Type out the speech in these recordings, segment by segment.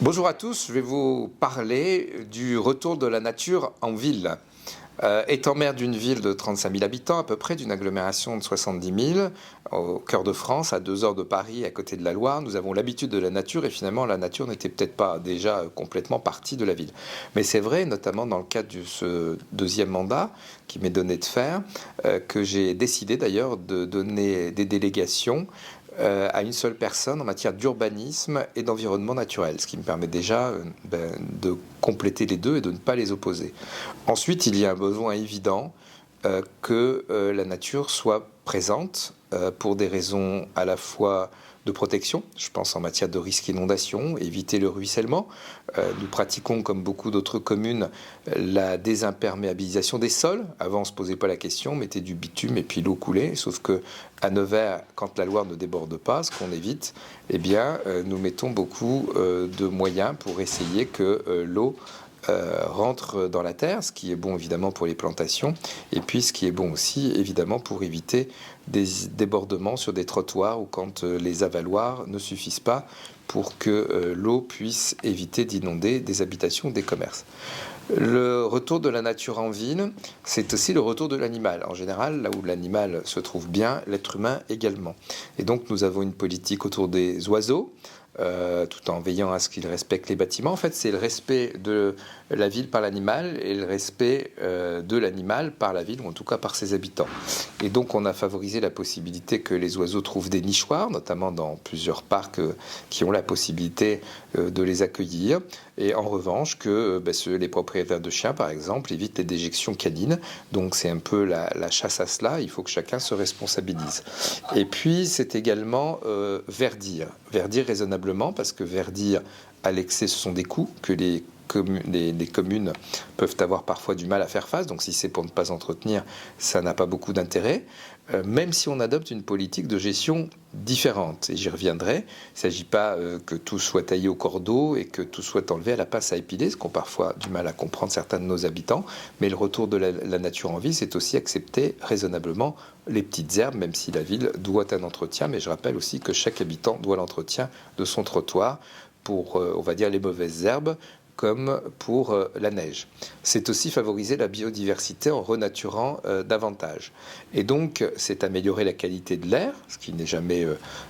Bonjour à tous, je vais vous parler du retour de la nature en ville. Étant maire d'une ville de 35 000 habitants, à peu près d'une agglomération de 70 000, au cœur de France, à 2 heures de Paris, à côté de la Loire, nous avons l'habitude de la nature et finalement la nature n'était peut-être pas déjà complètement partie de la ville. Mais c'est vrai, notamment dans le cadre de ce deuxième mandat qui m'est donné de faire, que j'ai décidé d'ailleurs de donner des délégations à une seule personne en matière d'urbanisme et d'environnement naturel, ce qui me permet déjà de compléter les deux et de ne pas les opposer. Ensuite, il y a un besoin évident que la nature soit présente pour des raisons à la fois de protection, je pense en matière de risque inondation, éviter le ruissellement. Nous pratiquons, comme beaucoup d'autres communes, la désimperméabilisation des sols. Avant, on ne se posait pas la question, on mettait du bitume et puis l'eau coulait. Sauf que à Nevers, quand la Loire ne déborde pas, ce qu'on évite, eh bien, nous mettons beaucoup de moyens pour essayer que l'eau rentre dans la terre, ce qui est bon évidemment pour les plantations, et puis ce qui est bon aussi évidemment pour éviter des débordements sur des trottoirs ou quand les avaloirs ne suffisent pas pour que l'eau puisse éviter d'inonder des habitations ou des commerces. Le retour de la nature en ville, c'est aussi le retour de l'animal. En général, là où l'animal se trouve bien, l'être humain également. Et donc nous avons une politique autour des oiseaux, tout en veillant à ce qu'ils respectent les bâtiments. En fait, c'est le respect de la ville par l'animal et le respect de l'animal par la ville, ou en tout cas par ses habitants. Et donc, on a favorisé la possibilité que les oiseaux trouvent des nichoirs, notamment dans plusieurs parcs qui ont la possibilité de les accueillir. Et en revanche, que les propriétaires de chiens, par exemple, évitent les déjections canines. Donc, c'est un peu la chasse à cela. Il faut que chacun se responsabilise. Et puis, c'est également verdir. Verdir raisonnablement, parce que verdir à l'excès, ce sont des coûts que les communes peuvent avoir parfois du mal à faire face. Donc si c'est pour ne pas entretenir, ça n'a pas beaucoup d'intérêt. Même si on adopte une politique de gestion différente, et j'y reviendrai, il ne s'agit pas que tout soit taillé au cordeau et que tout soit enlevé à la pince à épiler, ce qu'ont parfois du mal à comprendre certains de nos habitants, mais le retour de la nature en ville, c'est aussi accepter raisonnablement les petites herbes, même si la ville doit un entretien, mais je rappelle aussi que chaque habitant doit l'entretien de son trottoir pour, on va dire, les mauvaises herbes, comme pour la neige. C'est aussi favoriser la biodiversité en renaturant davantage. Et donc, c'est améliorer la qualité de l'air, ce qui n'est jamais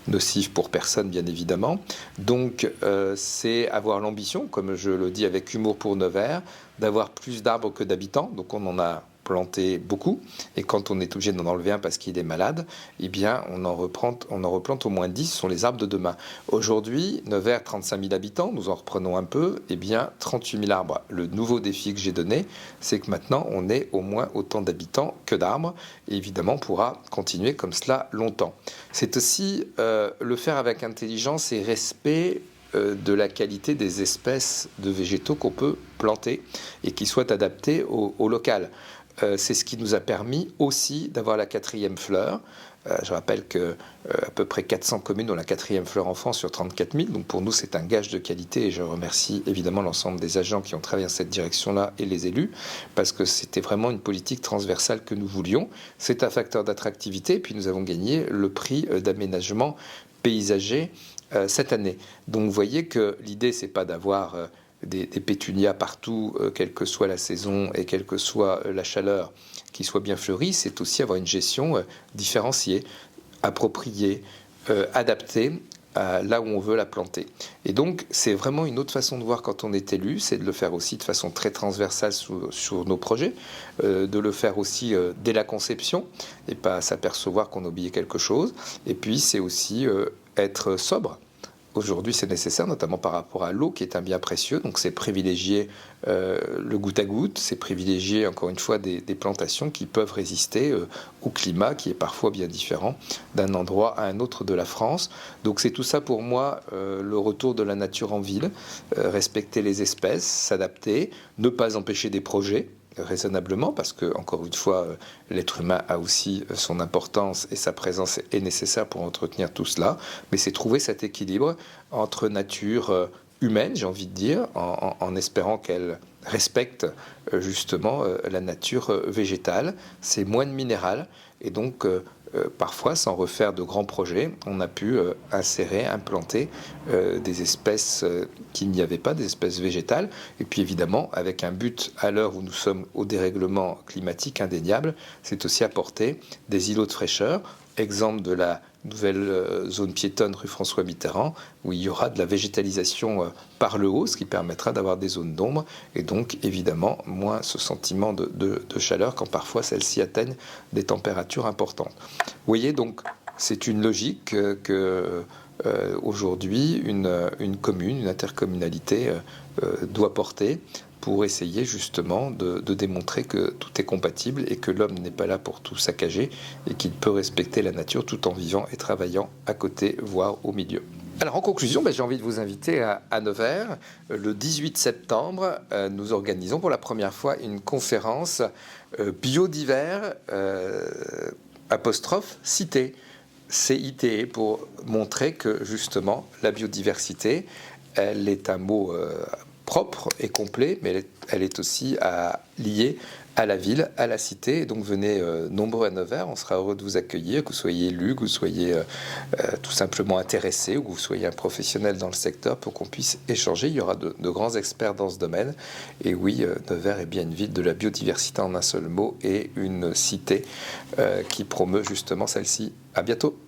nocif pour personne, bien évidemment. Donc, c'est avoir l'ambition, comme je le dis avec humour pour Nevers, d'avoir plus d'arbres que d'habitants. Donc, on en a planté beaucoup, et quand on est obligé d'en enlever un parce qu'il est malade, eh bien on en replante au moins 10, ce sont les arbres de demain. Aujourd'hui, Nevers, 35 000 habitants, nous en reprenons un peu, eh bien 38 000 arbres. Le nouveau défi que j'ai donné, c'est que maintenant on ait au moins autant d'habitants que d'arbres, et évidemment on pourra continuer comme cela longtemps. C'est aussi le faire avec intelligence et respect de la qualité des espèces de végétaux qu'on peut planter et qui soient adaptés au local. C'est ce qui nous a permis aussi d'avoir la 4e fleur. Je rappelle que à peu près 400 communes ont la 4e fleur en France sur 34 000. Donc pour nous, c'est un gage de qualité et je remercie évidemment l'ensemble des agents qui ont travaillé dans cette direction-là et les élus parce que c'était vraiment une politique transversale que nous voulions. C'est un facteur d'attractivité et puis nous avons gagné le prix d'aménagement paysager cette année. Donc vous voyez que l'idée, c'est pas d'avoir des pétunias partout, quelle que soit la saison et quelle que soit la chaleur, qui soit bien fleurie, c'est aussi avoir une gestion différenciée, appropriée, adaptée à là où on veut la planter. Et donc, c'est vraiment une autre façon de voir quand on est élu, c'est de le faire aussi de façon très transversale sur nos projets, de le faire aussi dès la conception, et pas s'apercevoir qu'on a oublié quelque chose. Et puis, c'est aussi être sobre. Aujourd'hui, c'est nécessaire, notamment par rapport à l'eau, qui est un bien précieux. Donc, c'est privilégier le goutte à goutte, c'est privilégier, encore une fois, des plantations qui peuvent résister au climat, qui est parfois bien différent d'un endroit à un autre de la France. Donc, c'est tout ça pour moi, le retour de la nature en ville, respecter les espèces, s'adapter, ne pas empêcher des projets, raisonnablement, parce que, encore une fois, l'être humain a aussi son importance et sa présence est nécessaire pour entretenir tout cela, mais c'est trouver cet équilibre entre nature humaine, j'ai envie de dire, en espérant qu'elle respecte justement la nature végétale, c'est moins de minéral, et donc parfois, sans refaire de grands projets, on a pu insérer, implanter des espèces qu'il n'y avait pas, des espèces végétales. Et puis évidemment, avec un but, à l'heure où nous sommes au dérèglement climatique indéniable, c'est aussi apporter des îlots de fraîcheur. Exemple de la nouvelle zone piétonne rue François Mitterrand, où il y aura de la végétalisation par le haut, ce qui permettra d'avoir des zones d'ombre, et donc évidemment moins ce sentiment de chaleur quand parfois celles-ci atteignent des températures importantes. Vous voyez, donc c'est une logique que aujourd'hui une commune, une intercommunalité doit porter pour essayer justement de démontrer que tout est compatible et que l'homme n'est pas là pour tout saccager et qu'il peut respecter la nature tout en vivant et travaillant à côté, voire au milieu. Alors en conclusion, j'ai envie de vous inviter à Nevers. Le 18 septembre, nous organisons pour la première fois une conférence biodivers apostrophe cité. CITE, pour montrer que justement la biodiversité, elle est un mot propre et complet, mais elle est aussi liée à la ville, à la cité. Et donc venez nombreux à Nevers, on sera heureux de vous accueillir, que vous soyez élu, que vous soyez tout simplement intéressé, ou que vous soyez un professionnel dans le secteur, pour qu'on puisse échanger. Il y aura de grands experts dans ce domaine. Et oui, Nevers est bien une ville de la biodiversité en un seul mot, et une cité qui promeut justement celle-ci. À bientôt.